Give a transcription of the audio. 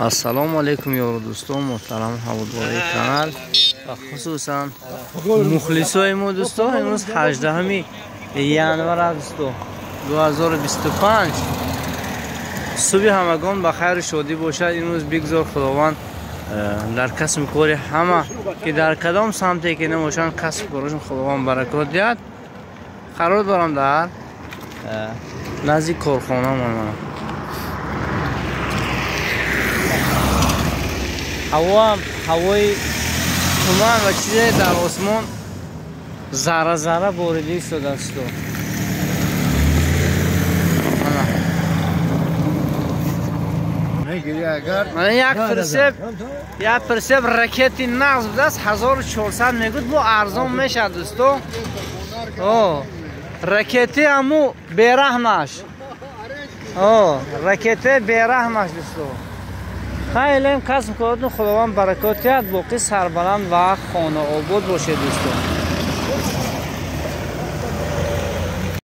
السلام علیکم یار دوستان محترم حواداری کانال و خصوصا مخلصای ما دوستان. امروز 18 ینور است 2025. صبح همگان بخیر شادی باشد. امروز بگذار خداوند در کسب کار همه که در کدام سمتی که نماشن کسب کارشون خداوند برکات دهد. قرار دارم در نزدیک کارخانه من هوای تمان و چیزی در آسمان ذره ذره باریده شده است. من یک پرسیب رکتی نقص بوده است 1400 میگود بو ارزان میشه دوستو. رکتی همو بیرحمش رکتی بیرحمش دوستو. خیلی کسب کارتون خداوند برکات دهد. باقی سربلند و خانه آباد باشه دوستان.